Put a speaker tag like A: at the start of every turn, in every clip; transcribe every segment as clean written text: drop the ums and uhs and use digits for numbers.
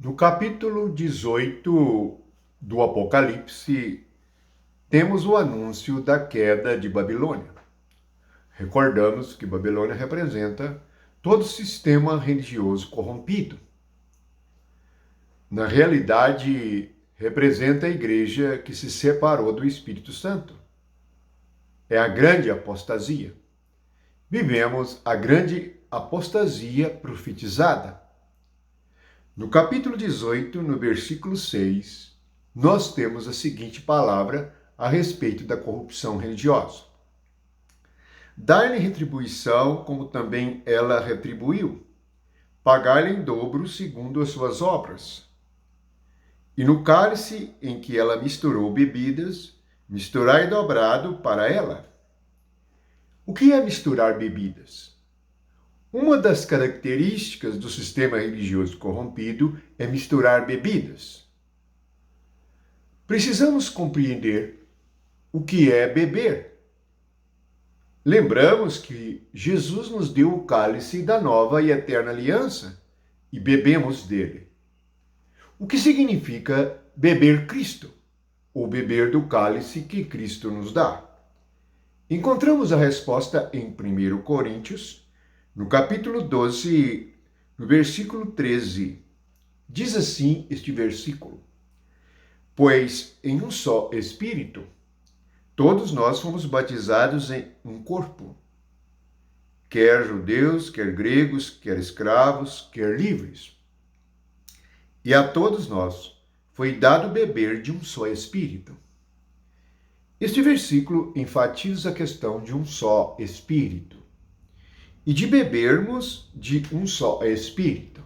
A: No capítulo 18 do Apocalipse, temos o anúncio da queda de Babilônia. Recordamos que Babilônia representa todo o sistema religioso corrompido. Na realidade, representa a igreja que se separou do Espírito Santo. É a grande apostasia. Vivemos a grande apostasia profetizada. No capítulo 18, no versículo 6, nós temos a seguinte palavra a respeito da corrupção religiosa. Dar-lhe retribuição, como também ela retribuiu, pagar-lhe em dobro segundo as suas obras. E no cálice em que ela misturou bebidas, misturai dobrado para ela. O que é misturar bebidas? Uma das características do sistema religioso corrompido é misturar bebidas. Precisamos compreender o que é beber. Lembramos que Jesus nos deu o cálice da nova e eterna aliança e bebemos dele. O que significa beber Cristo, ou beber do cálice que Cristo nos dá? Encontramos a resposta em 1 Coríntios, no capítulo 12, no versículo 13. Diz assim este versículo: Pois em um só Espírito, todos nós fomos batizados em um corpo, quer judeus, quer gregos, quer escravos, quer livres. E a todos nós foi dado beber de um só Espírito. Este versículo enfatiza a questão de um só Espírito e de bebermos de um só Espírito.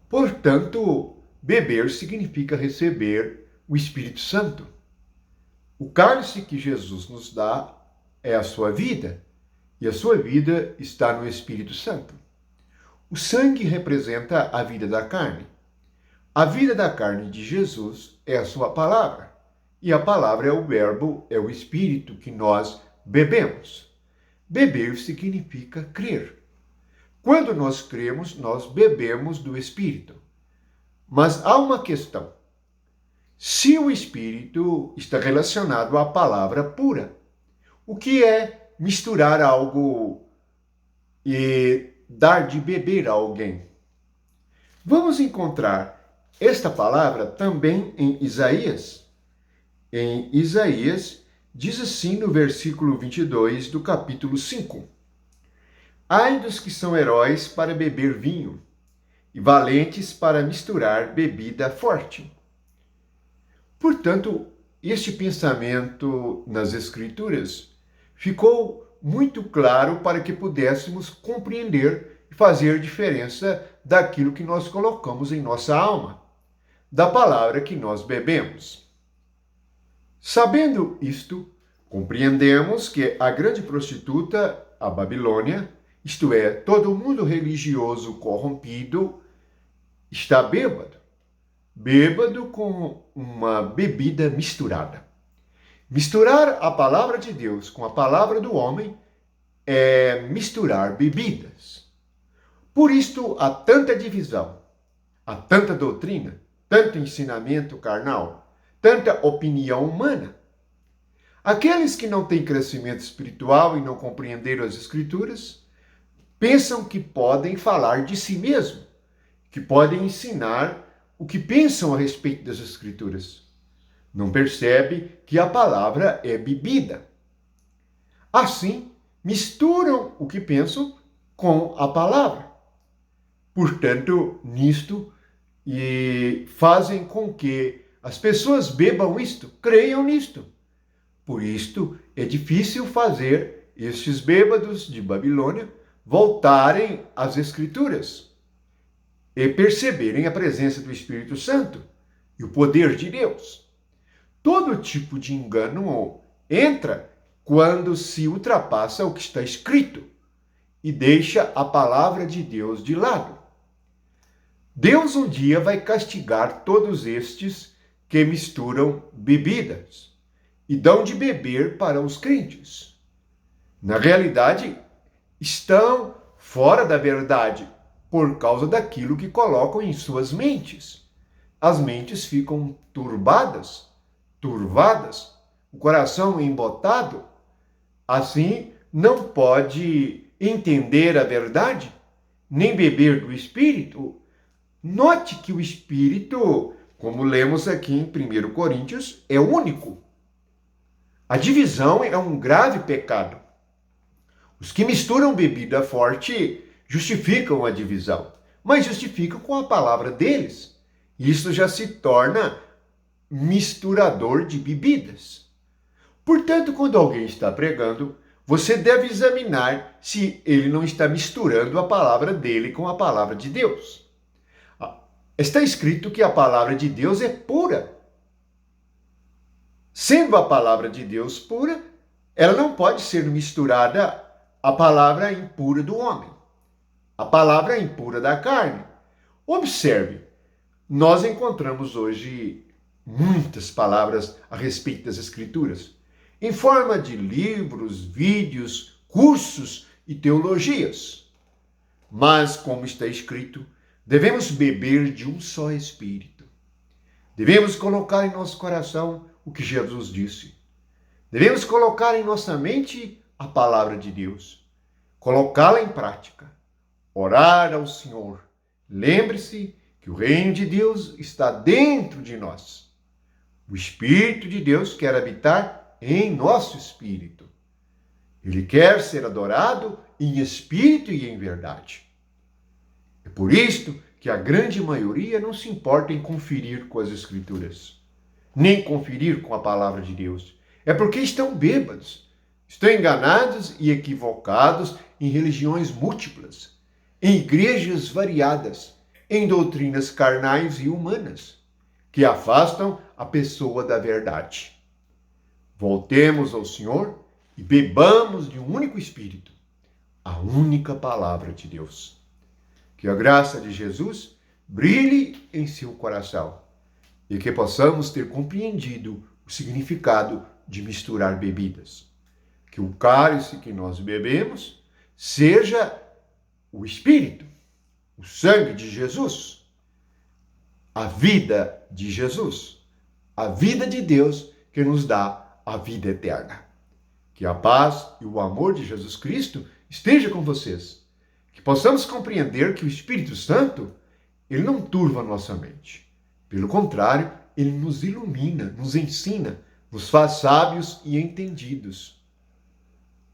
A: Portanto, beber significa receber o Espírito Santo. O cálice que Jesus nos dá é a sua vida, e a sua vida está no Espírito Santo. O sangue representa a vida da carne. A vida da carne de Jesus é a sua palavra, e a palavra é o verbo, é o Espírito que nós bebemos. Beber significa crer. Quando nós cremos, nós bebemos do Espírito. Mas há uma questão. Se o Espírito está relacionado à palavra pura, o que é misturar algo e dar de beber a alguém? Vamos encontrar esta palavra também em Isaías. Em Isaías, diz assim no versículo 22 do capítulo 5. Ai dos que são heróis para beber vinho, e valentes para misturar bebida forte. Portanto, este pensamento nas Escrituras ficou muito claro para que pudéssemos compreender e fazer diferença daquilo que nós colocamos em nossa alma, da palavra que nós bebemos. Sabendo isto, compreendemos que a grande prostituta, a Babilônia, isto é, todo o mundo religioso corrompido, está bêbado. Bêbado com uma bebida misturada. Misturar a palavra de Deus com a palavra do homem é misturar bebidas. Por isto há tanta divisão, há tanta doutrina, tanto ensinamento carnal, tanta opinião humana. Aqueles que não têm crescimento espiritual e não compreenderam as Escrituras, pensam que podem falar de si mesmo, que podem ensinar o que pensam a respeito das Escrituras. Não percebe que a palavra é bebida. Assim, misturam o que pensam com a palavra. Portanto, nisto, e fazem com que as pessoas bebam isto, creiam nisto. Por isto, é difícil fazer estes bêbados de Babilônia voltarem às Escrituras e perceberem a presença do Espírito Santo e o poder de Deus. Todo tipo de engano entra quando se ultrapassa o que está escrito e deixa a palavra de Deus de lado. Deus um dia vai castigar todos estes que misturam bebidas e dão de beber para os crentes. Na realidade, estão fora da verdade, por causa daquilo que colocam em suas mentes. As mentes ficam turvadas, o coração embotado, assim não pode entender a verdade, nem beber do Espírito. Note que o Espírito, como lemos aqui em 1 Coríntios, é único. A divisão é um grave pecado. Os que misturam bebida forte justificam a divisão, mas justificam com a palavra deles. Isso já se torna misturador de bebidas. Portanto, quando alguém está pregando, você deve examinar se ele não está misturando a palavra dele com a palavra de Deus. Está escrito que a palavra de Deus é pura. Sendo a palavra de Deus pura, ela não pode ser misturada à palavra impura do homem, a palavra impura da carne. Observe, nós encontramos hoje muitas palavras a respeito das Escrituras, em forma de livros, vídeos, cursos e teologias. Mas, como está escrito, devemos beber de um só Espírito. Devemos colocar em nosso coração o que Jesus disse. Devemos colocar em nossa mente a palavra de Deus, colocá-la em prática, orar ao Senhor. Lembre-se que o reino de Deus está dentro de nós. O Espírito de Deus quer habitar em nosso espírito. Ele quer ser adorado em espírito e em verdade. É por isto que a grande maioria não se importa em conferir com as Escrituras, nem conferir com a palavra de Deus. É porque estão bêbados, estão enganados e equivocados em religiões múltiplas, em igrejas variadas, em doutrinas carnais e humanas, que afastam a pessoa da verdade. Voltemos ao Senhor e bebamos de um único Espírito, a única palavra de Deus. Que a graça de Jesus brilhe em seu coração e que possamos ter compreendido o significado de misturar bebidas. Que o cálice que nós bebemos seja o Espírito, o sangue de Jesus, a vida de Jesus, a vida de Deus que nos dá a vida eterna. Que a paz e o amor de Jesus Cristo esteja com vocês. Que possamos compreender que o Espírito Santo, ele não turva a nossa mente. Pelo contrário, ele nos ilumina, nos ensina, nos faz sábios e entendidos.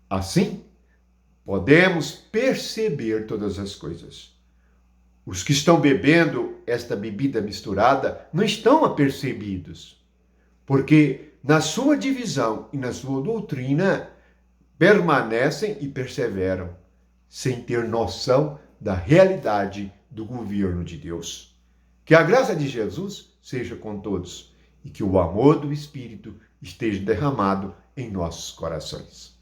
A: Assim, podemos perceber todas as coisas. Os que estão bebendo esta bebida misturada não estão apercebidos, porque na sua divisão e na sua doutrina permanecem e perseveram, sem ter noção da realidade do governo de Deus. Que a graça de Jesus seja com todos e que o amor do Espírito esteja derramado em nossos corações.